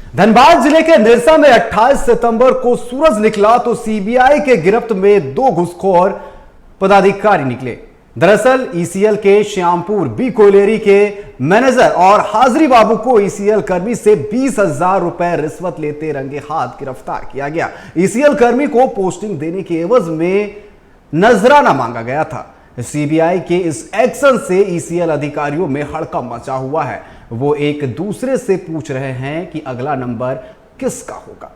धनबाद जिले के निरसा में 28 सितंबर को सूरज निकला तो सीबीआई के गिरफ्त में 2 घुसखोर पदाधिकारी निकले। दरअसल ईसीएल के श्यामपुर बी कोयलेरी के मैनेजर और हाजरी बाबू को ईसीएल कर्मी से 20,000 रुपए रिश्वत लेते रंगे हाथ गिरफ्तार किया गया। ईसीएल कर्मी को पोस्टिंग देने के एवज में नजराना मांगा गया था। सीबीआई के इस एक्शन से ईसीएल अधिकारियों में हड़कंप मचा हुआ है। वो एक दूसरे से पूछ रहे हैं कि अगला नंबर किसका होगा।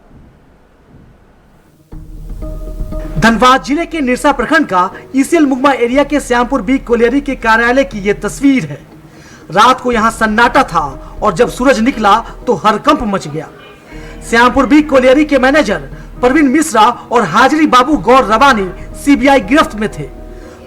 धनबाद जिले के निरसा प्रखंड का ईसीएल मुगमा एरिया के श्यामपुर बी कोयलेरी के कार्यालय की ये तस्वीर है। रात को यहाँ सन्नाटा था और जब सूरज निकला तो हड़कंप मच गया। श्यामपुर बी कोयलेरी के मैनेजर प्रवीण मिश्रा और हाजरी बाबू गौर रवानी सीबीआई गिरफ्त में थे।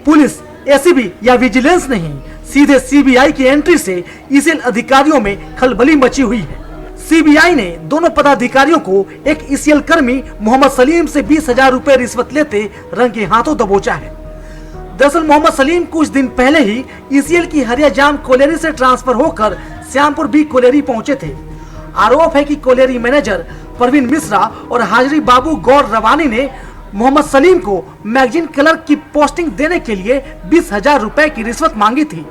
पुलिस, एसीबी या विजिलेंस नहीं, सीधे सीबीआई की एंट्री से ईसीएल अधिकारियों में खलबली मची हुई है। सीबीआई ने दोनों पदाधिकारियों को एक ईसीएल कर्मी मोहम्मद सलीम से 20,000 रुपए रिश्वत लेते रंगे हाथों दबोचा है। दरअसल मोहम्मद सलीम कुछ दिन पहले ही ईसीएल की हरियाजाम कोयलेरी से ट्रांसफर होकर श्यामपुर बी कोयलेरी पहुंचे थे। आरोप है कि कोयलेरी मैनेजर प्रवीण मिश्रा और हाजरी बाबू गौर रवानी ने मोहम्मद सलीम को मैगजीन क्लर्क की पोस्टिंग देने के लिए 20,000 रुपए की रिश्वत मांगी थी।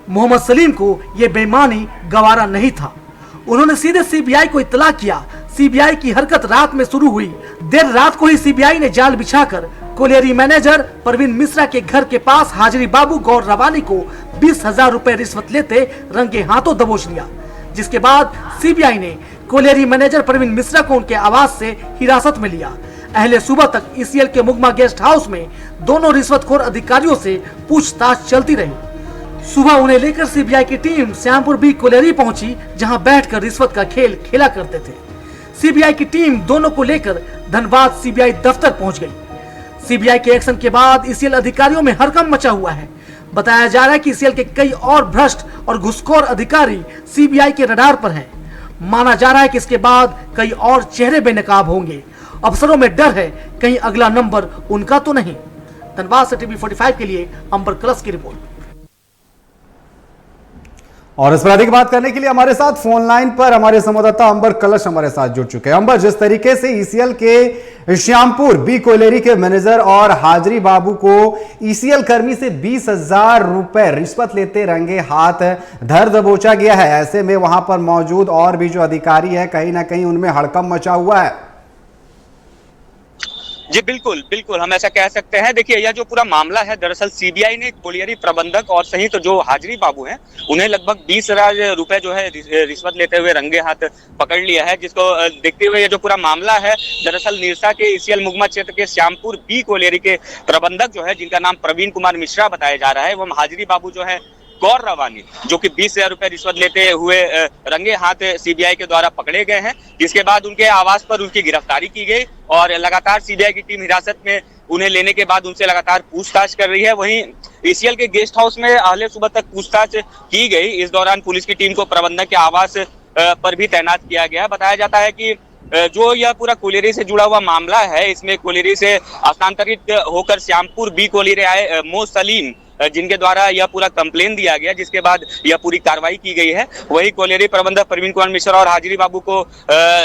मोहम्मद सलीम को यह बेईमानी गवारा नहीं था। उन्होंने सीधे सीबीआई को इत्तला किया। सीबीआई की हरकत रात में शुरू हुई। देर रात को ही सीबीआई ने जाल बिछाकर कोयलेरी मैनेजर प्रवीण मिश्रा के घर के पास हाजरी बाबू गौर रवानी को 20,000 रुपए रिश्वत लेते रंगे हाथों दबोच लिया। जिसके बाद सीबीआई ने कोयलेरी मैनेजर प्रवीण मिश्रा को उनके आवास से हिरासत में लिया। अहले सुबह तक ईसीएल के मुगमा गेस्ट हाउस में दोनों रिश्वतखोर अधिकारियों से पूछताछ चलती रही। सुबह उन्हें लेकर सीबीआई की टीम श्यामपुर बी कोयलेरी पहुंची, जहां बैठकर रिश्वत का खेल खेला करते थे। सीबीआई की टीम दोनों को लेकर धनबाद सीबीआई दफ्तर पहुंच गई। सीबीआई के एक्शन के बाद ईसीएल अधिकारियों में हड़कंप मचा हुआ है। बताया जा रहा है कि ईसीएल के कई और भ्रष्ट और घुसखोर अधिकारी सीबीआई के रडार पर हैं। माना जा रहा है कि इसके बाद कई और चेहरे बेनकाब होंगे। अफसरों में डर है कहीं अगला नंबर उनका तो नहीं। धनबाद से टीवी 45 के लिए अंबर कलश की रिपोर्ट। और इस पर अधिक बात करने के लिए हमारे साथ फोन लाइन पर हमारे संवाददाता अंबर कलश हमारे साथ जुड़ चुके हैं। अंबर, जिस तरीके से ईसीएल के श्यामपुर बी कोयलेरी के मैनेजर और हाजरी बाबू को ईसीएल कर्मी से 20,000 रुपए रिश्वत लेते रंगे हाथ धर दबोचा गया है, ऐसे में वहां पर मौजूद और भी जो अधिकारी है कहीं ना कहीं उनमें हड़कंप मचा हुआ है। जी बिल्कुल बिल्कुल, हम ऐसा कह सकते हैं। देखिए, यह जो पूरा मामला है, दरअसल सीबीआई ने कोयलेरी प्रबंधक और सही तो जो हाजरी बाबू हैं उन्हें लगभग 20,000 रुपए जो है रिश्वत लेते हुए रंगे हाथ पकड़ लिया है। जिसको देखते हुए ये जो पूरा मामला है, दरअसल निरसा के ईसीएल मुगमा क्षेत्र के श्यामपुर बी कोयलेरी के प्रबंधक जो है, जिनका नाम प्रवीण कुमार मिश्रा बताया जा रहा है, वह हाजरी बाबू जो है गौर रवानी, जो कि 20,000 रुपए रिश्वत लेते हुए रंगे हाथ सीबीआई के द्वारा पकड़े गए हैं। जिसके बाद उनके आवास पर उनकी गिरफ्तारी की गई और लगातार सीबीआई की टीम हिरासत में उन्हें लेने के बाद उनसे लगातार पूछताछ कर रही है। वहीं ईसीएल के गेस्ट हाउस में अहले सुबह तक पूछताछ की गई। इस दौरान पुलिस की टीम को प्रबंधक के आवास पर भी तैनात किया गया। बताया जाता है कि जो यह पूरा कोयलेरी से जुड़ा हुआ मामला है, इसमें कोयलेरी से स्थानांतरित होकर श्यामपुर बी कोयलेरी आए मो सलीम, जिनके द्वारा यह पूरा कंप्लेन दिया गया, जिसके बाद यह पूरी कार्रवाई की गई है। वही कोयलेरी प्रबंधक प्रवीण कुमार मिश्रा और हाजरी बाबू को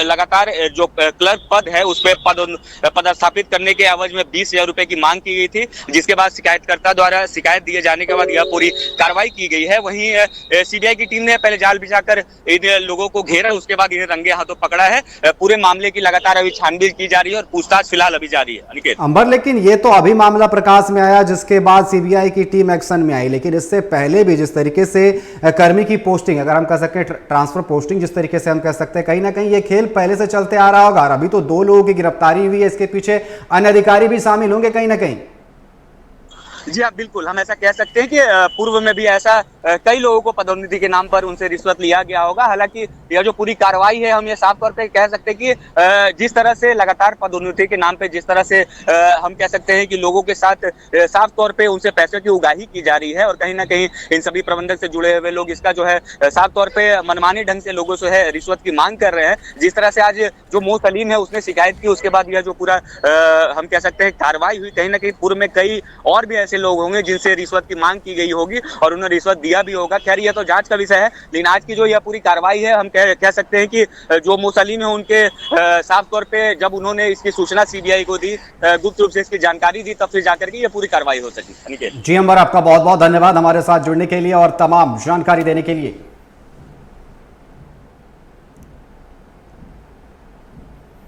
लगातार जो क्लर्क पद है उस पर पदस्थापित करने के एवज में 20,000 रुपए की मांग की गई थी, जिसके बाद शिकायतकर्ता द्वारा शिकायत दिए जाने के बाद यह पूरी कार्रवाई की गई है। वहीं सीबीआई की टीम ने पहले जाल बिछाकर इन लोगों को घेरा, उसके बाद इन्हें रंगे हाथों पकड़ा है। पूरे मामले की लगातार अभी छानबीन की जा रही है और पूछताछ फिलहाल अभी जारी है। अनिकेत। अंबर, लेकिन ये तो अभी मामला प्रकाश में आया जिसके बाद सीबीआई की टीम एक्शन में आई, लेकिन इससे पहले भी जिस तरीके से कर्मी की पोस्टिंग, अगर हम कह सकते हैं ट्रांसफर पोस्टिंग, जिस तरीके से हम कह सकते हैं, कहीं ना कहीं ये खेल पहले से चलते आ रहा होगा। अभी तो 2 लोगों की गिरफ्तारी हुई है, इसके पीछे अन्य अधिकारी भी शामिल होंगे कहीं ना कहीं। जी हाँ, बिल्कुल, हम ऐसा कह सकते हैं कि पूर्व में भी ऐसा कई लोगों को पदोन्नति के नाम पर उनसे रिश्वत लिया गया होगा। हालांकि यह जो पूरी कार्रवाई है, हम ये साफ तौर पे कह सकते हैं कि जिस तरह से लगातार पदोन्नति के नाम पे जिस तरह से हम कह सकते हैं कि लोगों के साथ साफ तौर पे उनसे पैसे की उगाही की जा रही है और कहीं ना कहीं इन सभी प्रबंधक से जुड़े हुए लोग इसका जो है साफ तौर पे मनमानी ढंग से लोगों से है रिश्वत की मांग कर रहे हैं। जिस तरह से आज जो मो सलीम है उसने शिकायत की, उसके बाद यह जो पूरा हम कह सकते हैं कार्रवाई हुई, कहीं ना कहीं पूर्व में कई और भी ऐसे लोग होंगे जिनसे रिश्वत की मांग की गई होगी और उन्होंने रिश्वत दिया भी होगा। खैर यह तो जांच का विषय है, लेकिन आज की जो यह पूरी कार्रवाई है, हम कह सकते हैं कि जो मुसलिम है उनके साफ तौर पे जब उन्होंने इसकी सूचना सीबीआई को दी, गुप्त रूप से इसकी जानकारी दी, तब फिर जाकर के यह पूरी कार्रवाई हो सकी। जी अंबर, आपका बहुत बहुत धन्यवाद हमारे साथ जुड़ने के लिए और तमाम जानकारी देने के लिए।